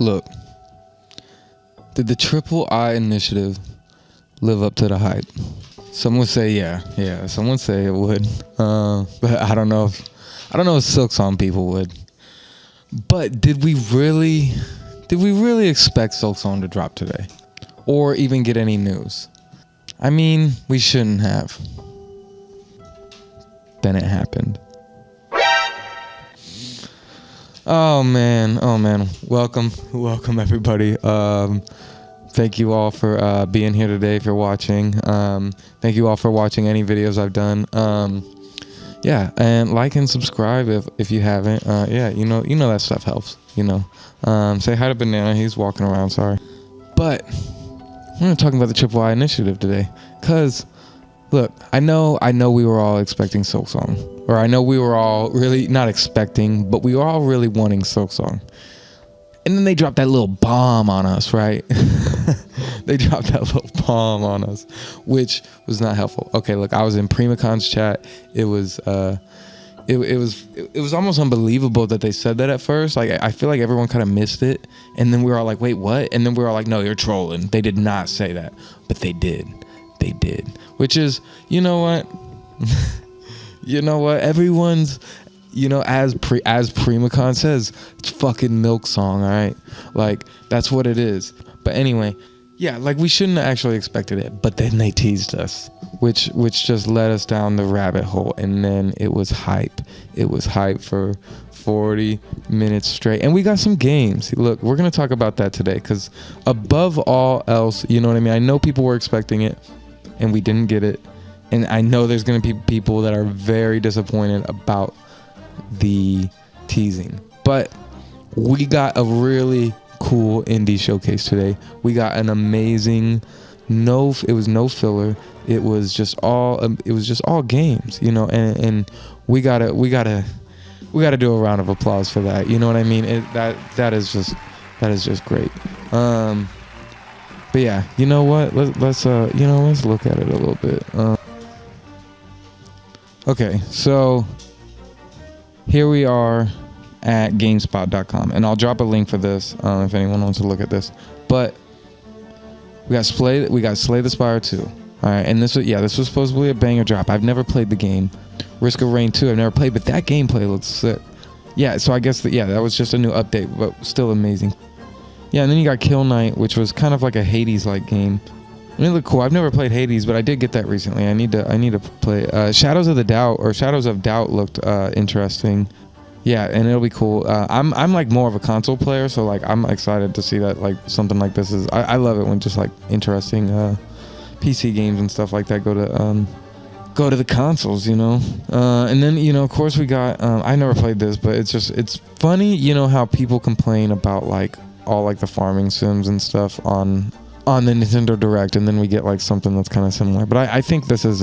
Look, did the Triple I initiative live up to the hype? Some would say yeah. Some would say it would, but I don't know if SilkSong people would. But did we really expect SilkSong to drop today, or even get any news? I mean, we shouldn't have. Then it happened. Oh man. Welcome everybody. Thank you all for being here today. If you're watching, thank you all for watching any videos I've done. Yeah, and like and subscribe if you haven't. Yeah, you know that stuff helps. Say hi to Banana. He's walking around. Sorry, but we're not talking about the Triple I initiative today. Cause look, I know we were all expecting SilkSong. Or I know we were all really not expecting, but we were all really wanting SilkSong. And then they dropped that little bomb on us, right? They dropped that little bomb on us, which was not helpful. Okay, look, I was in PrimaCon's chat. It was almost unbelievable that they said that at first. Like, I feel like everyone kind of missed it. And then we were all like, wait, what? And then we were all like, no, you're trolling. They did not say that. But they did. They did. Which is, you know what? You know what? Everyone's, as PrimaCon says, it's fucking SilkSong, all right? Like, that's what it is. But anyway, yeah, like, we shouldn't have actually expected it. But then they teased us, which just led us down the rabbit hole. And then it was hype. It was hype for 40 minutes straight. And we got some games. Look, we're going to talk about that today. Because above all else, you know what I mean? I know people were expecting it, and we didn't get it. And I know there's going to be people that are very disappointed about the teasing. But we got a really cool indie showcase today. We got an amazing it was no filler. It was just all games, and we got to do a round of applause for that. You know what I mean? That is just great. But yeah, you know what? Let's look at it a little bit. Okay, so here we are at GameSpot.com, and I'll drop a link for this if anyone wants to look at this. But we got Slay the Spire 2. All right, and this was supposedly a banger drop. I've never played the game. Risk of Rain 2, I've never played, but that gameplay looks sick. Yeah, so I guess that was just a new update, but still amazing. Yeah, and then you got Kill Knight, which was kind of like a Hades-like game. It looked cool. I've never played Hades, but I did get that recently. I need to play. Shadows of Doubt looked interesting. Yeah, and it'll be cool. I'm like more of a console player, so like I'm excited to see that like something like this is. I love it when just like interesting PC games and stuff like that go to the consoles, and then of course we got. I never played this, but it's funny, how people complain about like all like the farming sims and stuff on the Nintendo Direct, and then we get like something that's kind of similar. But I think this is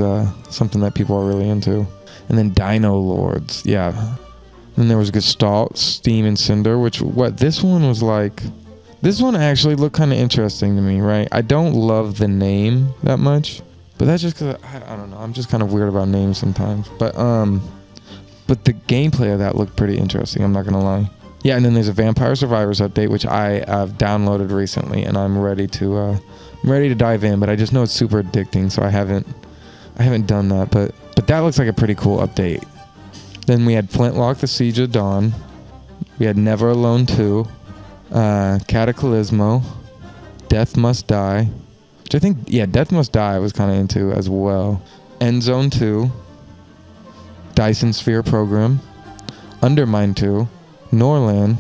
something that people are really into. And then Dino Lords, yeah. Then there was Gestalt, Steam, and Cinder, this one was like. This one actually looked kind of interesting to me, right? I don't love the name that much, but that's just because I don't know. I'm just kind of weird about names sometimes. But the gameplay of that looked pretty interesting. I'm not gonna lie. Yeah, and then there's a Vampire Survivors update, which I have downloaded recently, and I'm ready to dive in. But I just know it's super addicting, so I haven't done that. But that looks like a pretty cool update. Then we had Flintlock: The Siege of Dawn. We had Never Alone 2, Cataclysmo, Death Must Die, which I think Death Must Die I was kind of into as well. Endzone 2, Dyson Sphere Program, Undermine 2. Norland.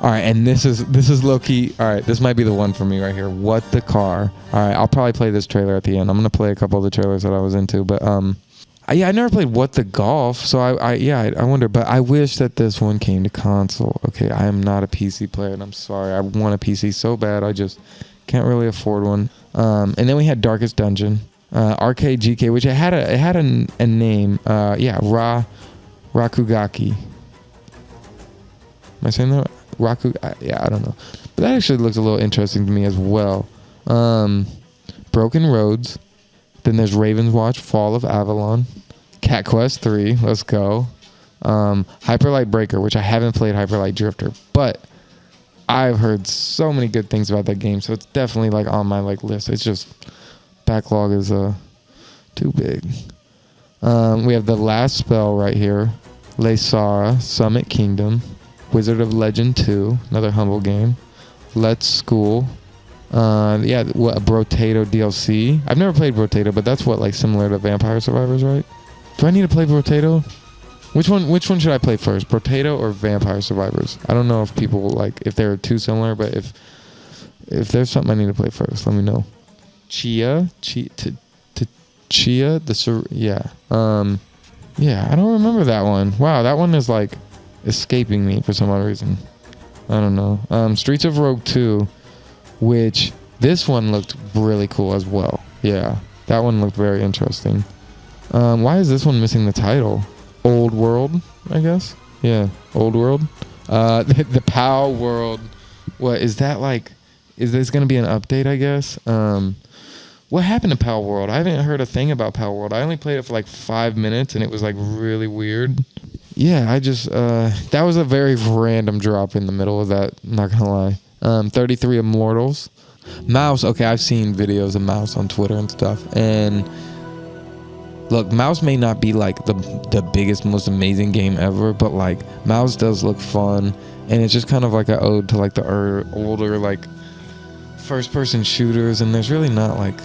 All right, and this is low-key. All right, this might be the one for me right here. What the Car. All right, I'll probably play this trailer at the end. I'm gonna play a couple of the trailers that I was into, but I never played What the Golf, so I wonder. But I wish that this one came to console. Okay, I am not a PC player, and I'm sorry. I want a PC so bad, I just can't really afford one. And then we had Darkest Dungeon, Arcade GK, which it had a name. Rakugaki. Am I saying that? I don't know. But that actually looks a little interesting to me as well. Broken Roads. Then there's Raven's Watch, Fall of Avalon. Cat Quest 3, let's go. Hyper Light Breaker, which I haven't played Hyper Light Drifter. But I've heard so many good things about that game, so it's definitely like on my like list. It's just backlog is too big. We have The Last Spell right here, Lesara, Summit Kingdom, Wizard of Legend 2, another humble game, Let's School, Brotato DLC. I've never played Brotato, but that's what, like, similar to Vampire Survivors, right? Do I need to play Brotato? Which one should I play first, Brotato or Vampire Survivors? I don't know if people like if they're too similar, but if there's something I need to play first, let me know. Chia, I don't remember that one. Wow, that one is like escaping me for some odd reason. I don't know. Streets of Rogue 2, which this one looked really cool as well. Yeah, that one looked very interesting. Why is this one missing the title? Old World, I guess. Yeah, Old World. The POW World. What is that like? Is this gonna be an update? I guess. What happened to POW World? I haven't heard a thing about POW World. I only played it for like 5 minutes, and it was like really weird. Yeah, I just that was a very random drop in the middle of that. Not gonna lie. 33 Immortals. Mouse. Okay, I've seen videos of Mouse on Twitter and stuff, and. Look, Mouse may not be like the biggest, most amazing game ever, but like Mouse does look fun, and it's just kind of like an ode to like the older like first-person shooters, and there's really not like,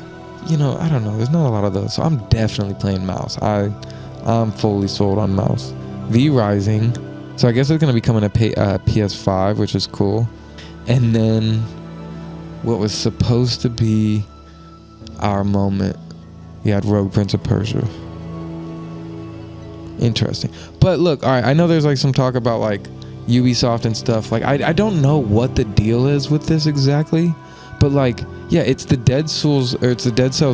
I don't know, there's not a lot of those. So I'm definitely playing Mouse. I'm fully sold on Mouse. V Rising. So I guess it's gonna be coming to PS5, which is cool. And then what was supposed to be our moment. You had Rogue Prince of Persia. Interesting. But look, all right, I know there's like some talk about like Ubisoft and stuff. Like I don't know what the deal is with this exactly, but like it's the Dead Cells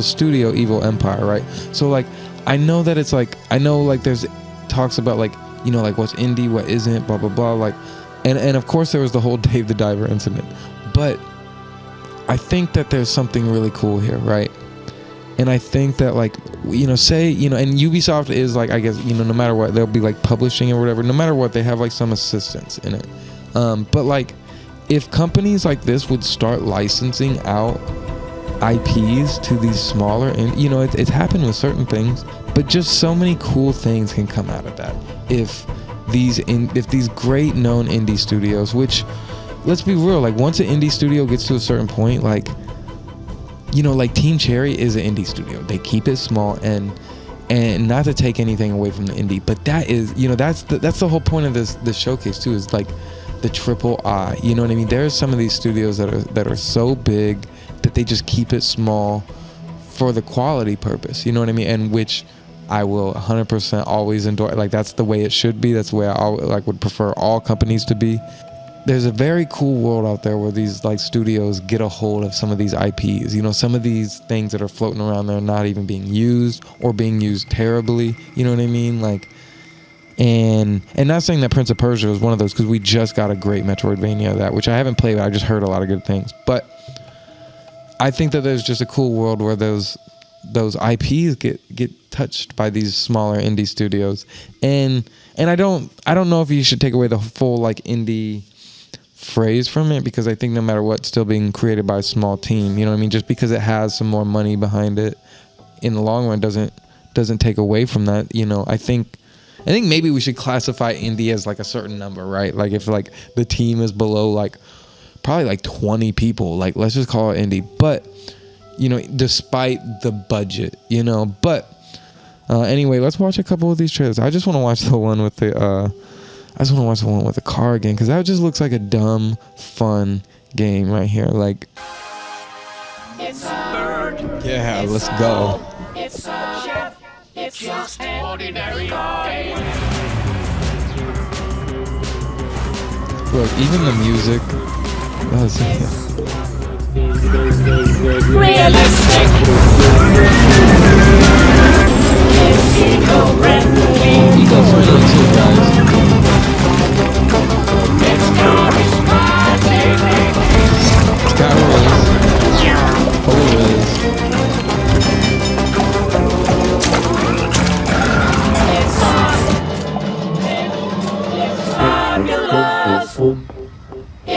studio Evil Empire, right? So like I know that it's like there's talks about like like what's indie, what isn't, blah blah blah, like and of course there was the whole Dave the Diver incident. But I think that there's something really cool here, right? And I think that like, and Ubisoft is like, I guess, no matter what, they'll be like publishing or whatever, no matter what, they have like some assistance in it. But like, if companies like this would start licensing out IPs to these smaller, and it's happened with certain things, but just so many cool things can come out of that. If these great known indie studios, which let's be real, like once an indie studio gets to a certain point, like, like Team Cherry is an indie studio. They keep it small and not to take anything away from the indie, but that is, that's the whole point of this showcase too, is like the triple I. You know what I mean? There's some of these studios that are so big that they just keep it small for the quality purpose. You know what I mean? And which I will 100% always endorse. Like that's the way it should be. That's the way I would prefer all companies to be. There's a very cool world out there where these like studios get a hold of some of these IPs. Some of these things that are floating around there not even being used or being used terribly. You know what I mean? Like, and not saying that Prince of Persia is one of those, because we just got a great Metroidvania of that, which I haven't played, but I just heard a lot of good things. But I think that there's just a cool world where those IPs get touched by these smaller indie studios, and I don't know if you should take away the full like indie phrase from it, because I think no matter what, still being created by a small team, you know what I mean, just because it has some more money behind it in the long run doesn't take away from that. I think maybe we should classify indie as like a certain number, right? Like if like the team is below like probably like 20 people, like let's just call it indie. But despite the budget, but anyway, let's watch a couple of these trailers. I just want to watch the one with the car again, because that just looks like a dumb, fun game right here. Like, it's a bird. Yeah, it's let's go. It's a chef. It's just an ordinary game. Look, even the music. Realistic. Ego-friendly too, guys.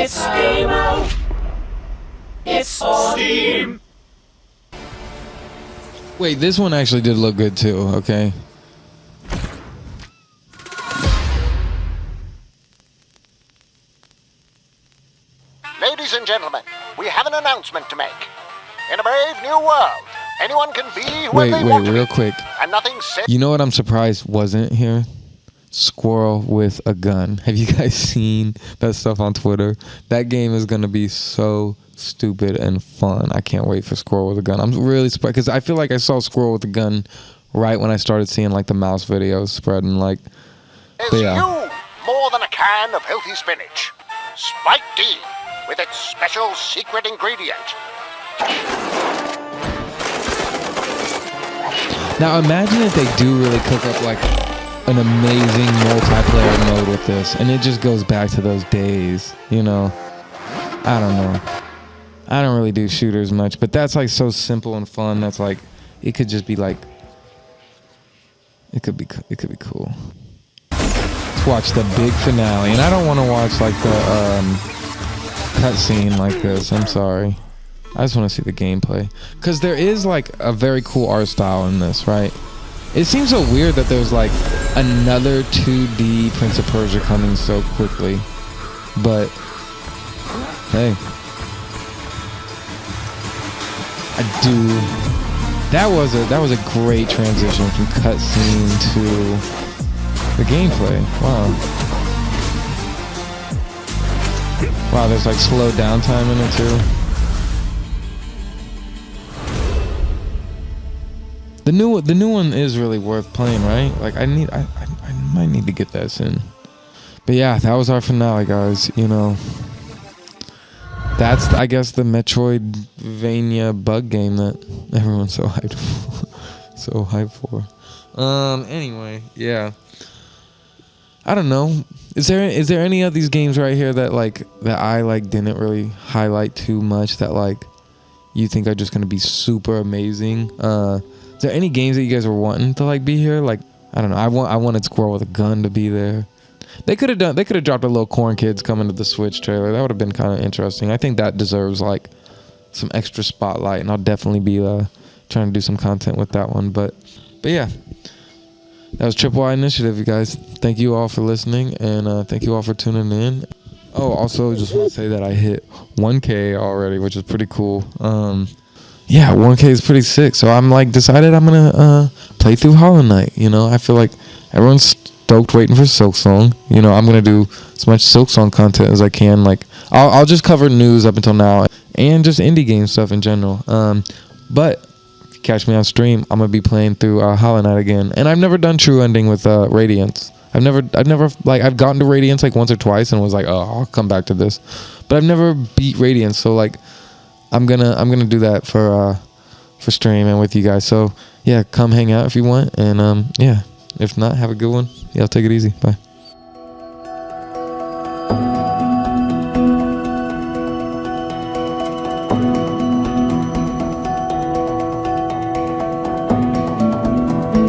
It's game out. It's on Steam. Wait, this one actually did look good too, okay? Ladies and gentlemen, we have an announcement to make. In a brave new world, anyone can be whoever they want to be. Real quick. And nothing said. You know what I'm surprised wasn't here? Squirrel with a gun. Have you guys seen that stuff on Twitter? That game is going to be so stupid and fun. I can't wait for Squirrel with a gun. I'm really surprised because I feel like I saw Squirrel with a gun right when I started seeing like the mouse videos spreading like. There's you more than a can of healthy spinach. Spike D with its special secret ingredient. Now imagine if they do really cook up like an amazing multiplayer mode with this, and it just goes back to those days, you know. I don't know. I don't really do shooters much, but that's like so simple and fun. That's like it could just be like it could be cool. Let's watch the big finale, and I don't want to watch like the cutscene like this. I'm sorry. I just want to see the gameplay because there is like a very cool art style in this, right? It seems so weird that there's like another 2D Prince of Persia coming so quickly, but hey, I do. That was a great transition from cutscene to the gameplay. Wow, there's like slow downtime in it too. The new one is really worth playing, right? Like I might need to get that soon. But yeah, that was our finale, guys. You know, that's I guess the Metroidvania bug game that everyone's so hyped for. Anyway, yeah. I don't know. Is there any of these games right here that I like didn't really highlight too much that like you think are just gonna be super amazing? Is there any games that you guys were wanting to like be here? Like I don't know. I wanted Squirrel with a gun to be there. They could have dropped a little Corn Kids coming to the Switch trailer. That would have been kind of interesting. I think that deserves like some extra spotlight, and I'll definitely be trying to do some content with that one. But yeah, that was Triple I Initiative, you guys. Thank you all for listening, and thank you all for tuning in. Oh, also just want to say that I hit 1K already, which is pretty cool. Yeah, 1K is pretty sick. So I'm like decided I'm gonna play through Hollow Knight. You know, I feel like everyone's stoked waiting for SILKSONG. You know, I'm gonna do as much SILKSONG content as I can. Like I'll just cover news up until now and just indie game stuff in general. But if you catch me on stream, I'm gonna be playing through Hollow Knight again. And I've never done True Ending with Radiance. I've never like I've gotten to Radiance like once or twice and was like, oh, I'll come back to this. But I've never beat Radiance, so like I'm gonna do that for stream and with you guys. So yeah, come hang out if you want, and yeah, if not, have a good one. Yeah, take it easy. Bye.